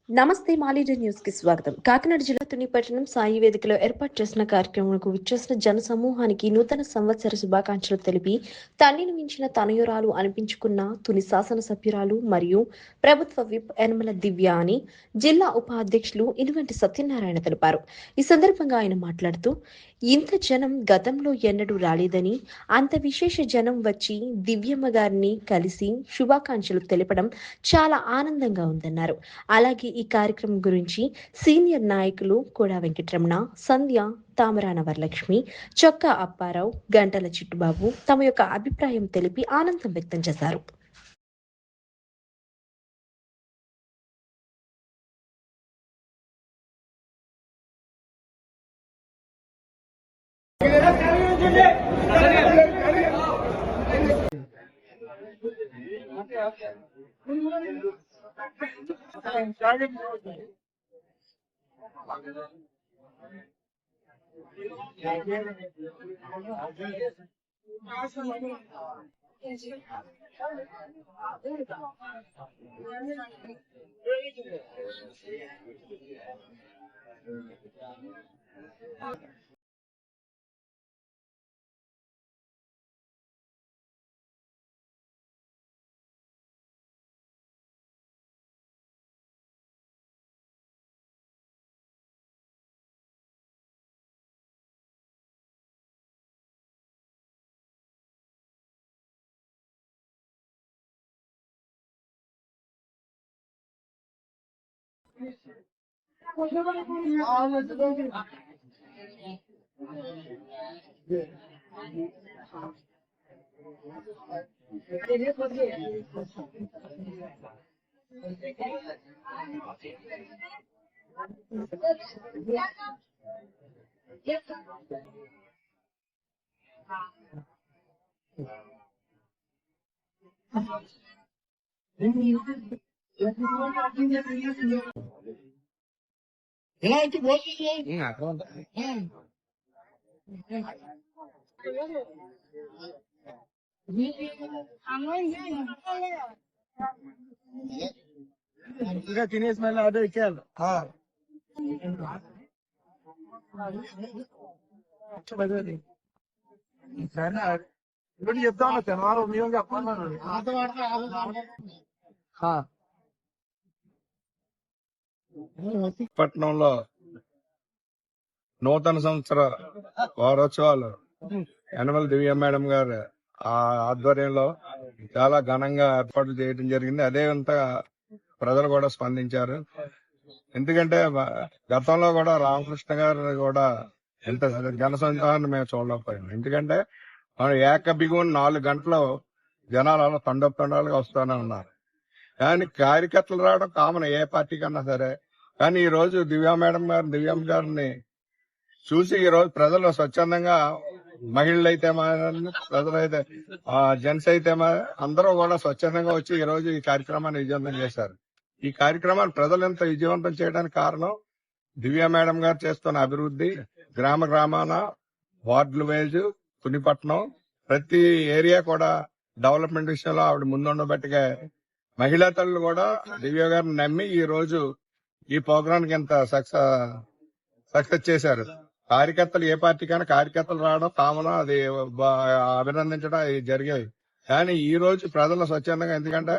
నమస్తే మాలీడే న్యూస్ కి స్వాగతం. కాకినాడ జిల్లా తుని పట్టణం సాయి వేదికలో ఏర్పాటు చేసిన కార్యక్రమంకు విచ్చేసిన జన సమూహానికి నూతన సంవత్సర శుభాకాంక్షలు తెలిపి తల్లిని మించిన తనయురాలు అనిపించుకున్న తుని శాసనసభ్యురాలు మరియు ప్రభుత్వ విప్ యనమల దివ్య అని జిల్లా ఉపాధ్యక్షులు ఇనుగంటి సత్యనారాయణ తెలిపారు. ఈ సందర్భంగా ఆయన మాట్లాడుతూ ఇంత జనం గతంలో ఎన్నడూ రాలేదని, అంత విశేష జనం వచ్చి దివ్యమ్మ గారిని కలిసి శుభాకాంక్షలు తెలపడం చాలా ఆనందంగా ఉందన్నారు. అలాగే ఈ కార్యక్రమం గురించి సీనియర్ నాయకులు కోడా వెంకటరమణ, సంధ్య, తామరాన వరలక్ష్మి, చొక్కా అప్పారావు, గంటల చిట్టుబాబు తమ యొక్క అభిప్రాయం తెలిపి ఆనందం వ్యక్తం చేశారు. తినేసి మళ్ళీ ఆటో ఎక్కాలి. ఇప్పుడు చెప్తా ఉన్నా శనివారం మేము చెప్పాలన్నాడు. పట్టణంలో నూతన సంవత్సర వారోత్సవాలు యనమల దివ్య మేడం గారు ఆధ్వర్యంలో చాలా ఘనంగా ఏర్పాట్లు చేయడం జరిగింది. అదేవిధంగా ప్రజలు కూడా స్పందించారు. ఎందుకంటే గతంలో కూడా రామకృష్ణ గారు కూడా ఎంత ఘన సంచారాన్ని మేము చూడలేకపోయాం. ఎందుకంటే మనం ఏకబిగుని 4 గంటలు జనాలు అలా తండోపతండాలుగా వస్తూనే ఉన్నారు. కానీ కార్యకర్తలు రావడం కామన్ ఏ పార్టీ కన్నా సరే. కానీ ఈ రోజు దివ్యమ్మ గారిని చూసి ఈ రోజు ప్రజలు స్వచ్ఛందంగా మహిళలు అయితే ప్రజలైతే జెంట్స్ అయితే అందరూ కూడా స్వచ్ఛందంగా వచ్చి ఈ రోజు ఈ కార్యక్రమాన్ని విజయవంతం చేశారు. ఈ కార్యక్రమాన్ని ప్రజలు ఎంత విజయవంతం చేయడానికి కారణం దివ్య మేడం గారు చేస్తున్న అభివృద్ధి. గ్రామ గ్రామాన వార్డుల వైజ్ తునిపట్నం ప్రతి ఏరియా కూడా డెవలప్మెంట్ విషయంలో ఆవిడ ముందుండబట్టిగా మహిళా తల్లులు కూడా దివ్య గారిని నమ్మి ఈ రోజు ఈ ప్రోగ్రాంకి ఎంత సక్సెస్ చేశారు. కార్యకర్తలు ఏ పార్టీకైనా కార్యకర్తలు రావడం కామన్, అది అభినందించడం అది జరిగాయి. కానీ ఈ రోజు ప్రజలు స్వచ్ఛందంగా, ఎందుకంటే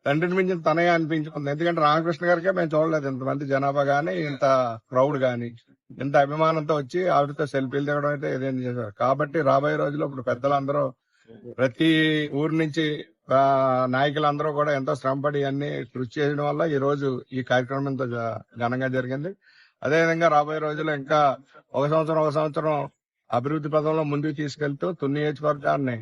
తండ్రిని మించిన తనయ్య అనిపించుకుంది. ఎందుకంటే రామకృష్ణ గారికే మేము చూడలేదు ఇంతమంది జనాభా గానీ, ఇంత క్రౌడ్ గానీ, ఇంత అభిమానంతో వచ్చి ఆవిడతో సెల్ఫీలు దిగడం అయితే ఏదేం చేశారు. కాబట్టి రాబోయే రోజుల్లో ఇప్పుడు పెద్దలందరూ ప్రతి ఊరి నుంచి నాయకులందరూ కూడా ఎంతో శ్రమపడి అన్ని కృషి చేయడం వల్ల ఈ రోజు ఈ కార్యక్రమం ఎంతో ఘనంగా జరిగింది. అదేవిధంగా రాబోయే రోజుల్లో ఇంకా ఒక సంవత్సరం అభివృద్ధి పదంలో ముందుకు తీసుకెళ్తూ తుని నియోజకవర్గాన్ని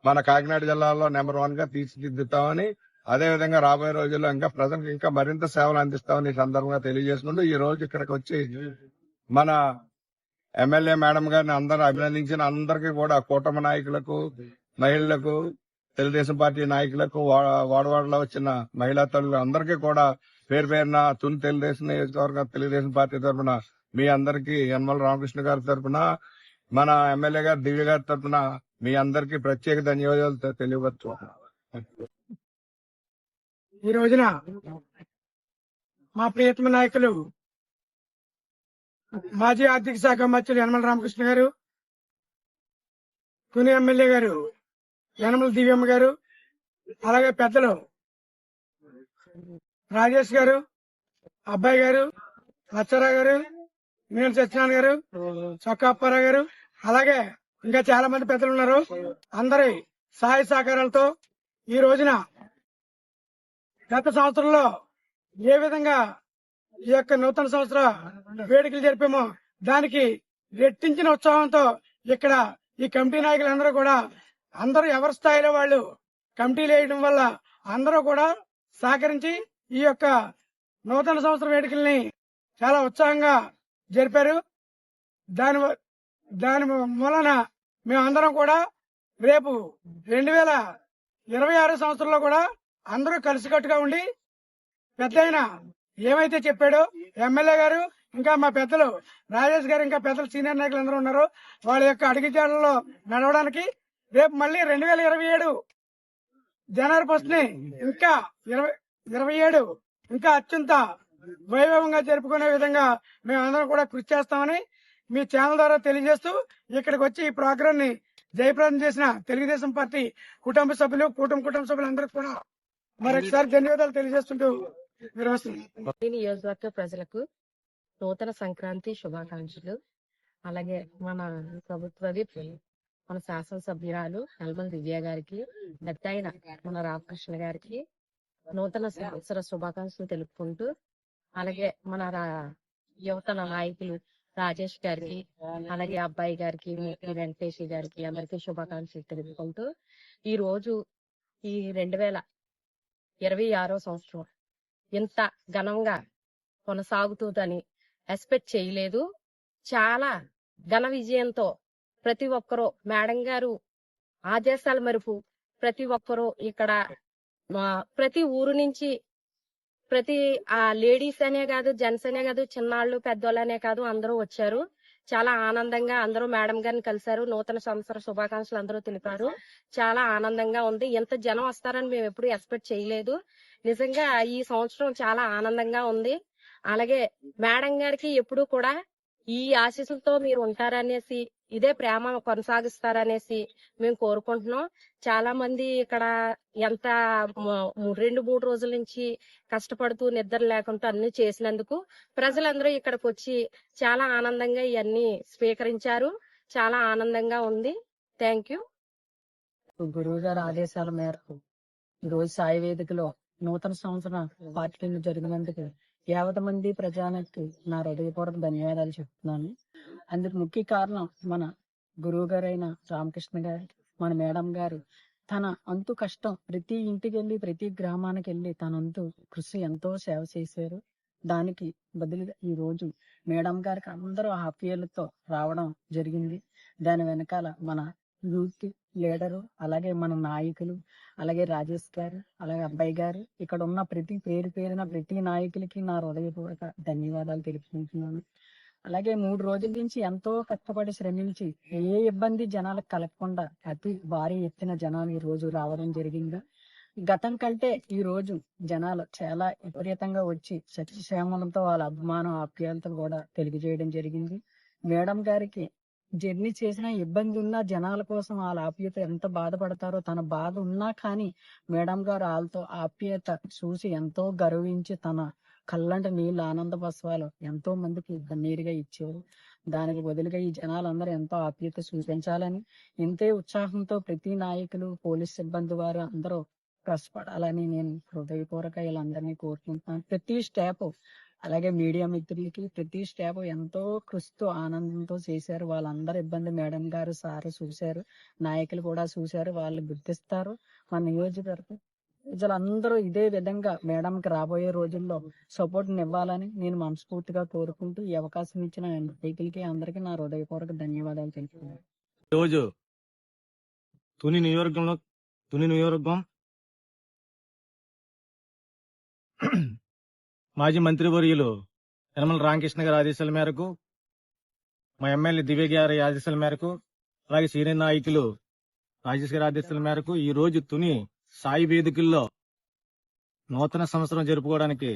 మన కాకినాడ జిల్లాలో నెంబర్ 1 గా తీర్చిదిద్దుతామని, అదేవిధంగా రాబోయే రోజుల్లో ఇంకా ప్రజలకు ఇంకా మరింత సేవలు అందిస్తామని ఈ సందర్భంగా తెలియజేసుకుంటూ ఈ రోజు ఇక్కడికి వచ్చి మన ఎమ్మెల్యే మేడం గారిని అందరూ అభినందించిన అందరికీ కూడా కూటమి నాయకులకు, మహిళలకు, తెలుగుదేశం పార్టీ నాయకులకు, వాడవాడలో వచ్చిన మహిళా తల్లులు అందరికీ కూడా పేరు పేరున తుని తెలుగుదేశం నియోజకవర్గ తెలుగుదేశం పార్టీ తరఫున మీ అందరికీ యనమల రామకృష్ణ గారి తరఫున, మన ఎమ్మెల్యే గారు దివ్య గారి తరఫున మీ అందరికీ ప్రత్యేక ధన్యవాదాలు తెలియవచ్చు. ఈ రోజున మా ప్రియతమ నాయకులు మాజీ ఆర్థిక శాఖ మంత్రులు యనమల రామకృష్ణ గారు, తుని ఎమ్మెల్యే గారు యనమల దివ్యమ్మ గారు, అలాగే పెద్దలు రాజేష్ గారు, అబ్బాయి గారు, లచ్చారావు గారు, నీల సత్యనారాయణ గారు, చొక్కా అప్పారావు గారు, అలాగే ఇంకా చాలా మంది పెద్దలు ఉన్నారు. అందరి సహాయ సహకారాలతో ఈ రోజున గత సంవత్సరంలో ఏ విధంగా ఈ యొక్క నూతన సంవత్సర వేడుకలు జరిపామో దానికి రెట్టించిన ఉత్సాహంతో ఇక్కడ ఈ కమిటీ నాయకులందరూ కూడా అందరూ ఎవరి స్థాయిలో వాళ్ళు కమిటీలు వేయడం వల్ల అందరూ కూడా సహకరించి ఈ యొక్క నూతన సంవత్సర వేడుకల్ని చాలా ఉత్సాహంగా జరిపారు. దాని మూలన మేమందరం కూడా రేపు 2026 సంవత్సరంలో కూడా అందరూ కలిసికట్టుగా ఉండి పెద్దయిన ఏమైతే చెప్పాడో ఎమ్మెల్యే గారు, ఇంకా మా పెద్దలు రాజేష్ గారు, ఇంకా పెద్దలు సీనియర్ నాయకులు అందరూ ఉన్నారు, వాళ్ళ యొక్క అడుగుజాడల్లో నడవడానికి రేపు మళ్ళీ 2027 జనవరి 1 ని ఇంకా 27 ఇంకా అత్యంత వైభవంగా జరుపుకునే విధంగా మేమందరం కూడా కృషి చేస్తామని మీ ఛానల్ ద్వారా తెలియజేస్తూ ఇక్కడికి వచ్చి ఈ ప్రోగ్రాం ని జయప్రదం చేసిన తెలుగుదేశం పార్టీ కుటుంబ సభ్యులందరికీ కూడా మరొకసారి ధన్యవాదాలు తెలియజేస్తుంటూ విరమిస్తున్నాను. నియోజకవర్గ ప్రజలకు నూతన సంక్రాంతి శుభాకాంక్షలు. అలాగే మన ప్రభుత్వ విప్ మన శాసనసభ్యురాలు యనమల దివ్య గారికి, పెద్దయిన మన రామకృష్ణ గారికి నూతన సంవత్సర శుభాకాంక్షలు తెలుపుకుంటూ, అలాగే మన యువతన నాయకులు రాజేష్ గారికి, అలాగే అబ్బాయి గారికి, ముఖ్య వెంకటేష్ గారికి అందరికీ శుభాకాంక్షలు తెలుపుకుంటూ, ఈ రోజు ఈ 2026 సంవత్సరం ఇంత ఘనంగా కొనసాగుతుందని ఎక్స్పెక్ట్ చేయలేదు. చాలా ఘన విజయంతో ప్రతి ఒక్కరూ మేడం గారు ఆదేశాల మేరకు ప్రతి ఒక్కరూ ఇక్కడ ప్రతి ఊరు నుంచి ప్రతి లేడీస్ అనే కాదు, జెంట్స్ అనే కాదు, చిన్నాళ్ళు పెద్దోళ్ళు అనే కాదు, అందరూ వచ్చారు. చాలా ఆనందంగా అందరూ మేడం గారిని కలిశారు. నూతన సంవత్సర శుభాకాంక్షలు అందరూ తెలిపారు. చాలా ఆనందంగా ఉంది. ఎంత జనం వస్తారని మేము ఎప్పుడు ఎక్స్పెక్ట్ చేయలేదు. నిజంగా ఈ సంవత్సరం చాలా ఆనందంగా ఉంది. అలాగే మేడం గారికి ఎప్పుడు కూడా ఈ ఆశీస్సులతో మీరు ఉంటారనేసి, ఇదే ప్రేమ కొనసాగిస్తారనేసి మేము కోరుకుంటున్నాం. చాలా మంది ఇక్కడ ఎంత 2-3 రోజుల నుంచి కష్టపడుతూ నిద్ర లేకుండా అన్ని చేసినందుకు ప్రజలందరూ ఇక్కడికి వచ్చి చాలా ఆనందంగా ఇవన్నీ స్వీకరించారు. చాలా ఆనందంగా ఉంది. Thank you. గురువు గారి ఆదేశాల మేరకు ఈరోజు సాయి వేదికలో నూతన సంవత్సర పార్టీలు జరిగినందుకు 50 మంది ప్రజానికి నా హృదయపూర్వక ధన్యవాదాలు చెప్తున్నాను. అందుకు ముఖ్య కారణం మన గురువు గారైన రామకృష్ణ గారు, మన మేడం గారు తన అంతు కష్టం ప్రతి ఇంటికి వెళ్ళి ప్రతి గ్రామానికి వెళ్ళి తన అంతు కృషి ఎంతో సేవ చేశారు. దానికి బదులుగా ఈ రోజు మేడం గారికి అందరూ ఆప్యాయలతో రావడం జరిగింది. దాని వెనకాల మన యూత్ లీడరు, అలాగే మన నాయకులు, అలాగే రాజేష్ గారు, అలాగే అబ్బాయి గారు, ఇక్కడ ఉన్న ప్రతి పేరున ప్రతి నాయకులకి నా హృదయపూర్వక ధన్యవాదాలు తెలుపుకుంటున్నాను. అలాగే 3 రోజుల నుంచి ఎంతో కష్టపడి శ్రమించి ఏ ఇబ్బంది జనాలకు కలగకుండా అతి భారీ ఎత్తున జనాలు ఈ రోజు రావడం జరిగింది. గతం కంటే ఈ రోజు జనాలు చాలా విపరీతంగా వచ్చి సత్యశ్యామలతో వాళ్ళ అభిమానం ఆప్యాయతలు కూడా తెలియజేయడం జరిగింది. మేడం గారికి జర్నీ చేసిన ఇబ్బంది ఉన్నా జనాల కోసం వాళ్ళ ఆప్యాయత ఎంత బాధపడతారో, తన బాధ ఉన్నా కానీ మేడం గారు వాళ్ళతో ఆప్యాయత చూసి ఎంతో గర్వించి తన కళ్ళంట నీళ్ళు ఆనంద బస్వాలు ఎంతో మందికి నీరుగా ఇచ్చేవారు. దానికి బదులుగా ఈ జనాలందరూ ఎంతో ఆప్యాయత చూపించాలని, ఇంతే ఉత్సాహంతో ప్రతి నాయకులు, పోలీస్ సిబ్బంది వారు అందరూ కష్టపడాలని నేను హృదయపూర్వక వీళ్ళందరినీ కోరుకుంటున్నాను. ప్రతి స్టాఫ్, అలాగే మీడియా మిత్రులకి ప్రతి స్టాఫ్ ఎంతో కృషితో ఆనందంతో చేశారు. వాళ్ళందరి ఇబ్బంది మేడం గారు, సార్ చూశారు, నాయకులు కూడా చూశారు. వాళ్ళు గుర్తిస్తారు. మన నియోజకవర్గం ప్రజలందరూ ఇదే విధంగా మేడంకి రాబోయే రోజుల్లో సపోర్ట్ ఇవ్వాలని నేను మనస్ఫూర్తిగా కోరుకుంటూ ఈ అవకాశం ఇచ్చిన నాయకులకి అందరికీ నా హృదయపూర్వక ధన్యవాదాలు తెలుపుతున్నాను. ఈరోజు తుని నియోజకవర్గం మాజీ మంత్రివర్యులు యనమల రామకృష్ణ గారి ఆదేశాల మేరకు, మా ఎమ్మెల్యే దివ్య గారి ఆదేశాల మేరకు, అలాగే సీనియర్ నాయకులు రాజేష్ గారి ఆదేశాల మేరకు ఈ రోజు తుని సాయి వేదికల్లో నూతన సంవత్సరం జరుపుకోవడానికి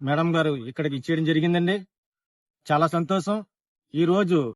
మేడం గారు ఇక్కడికి ఇచ్చేయడం జరిగిందండి. చాలా సంతోషం. ఈ రోజు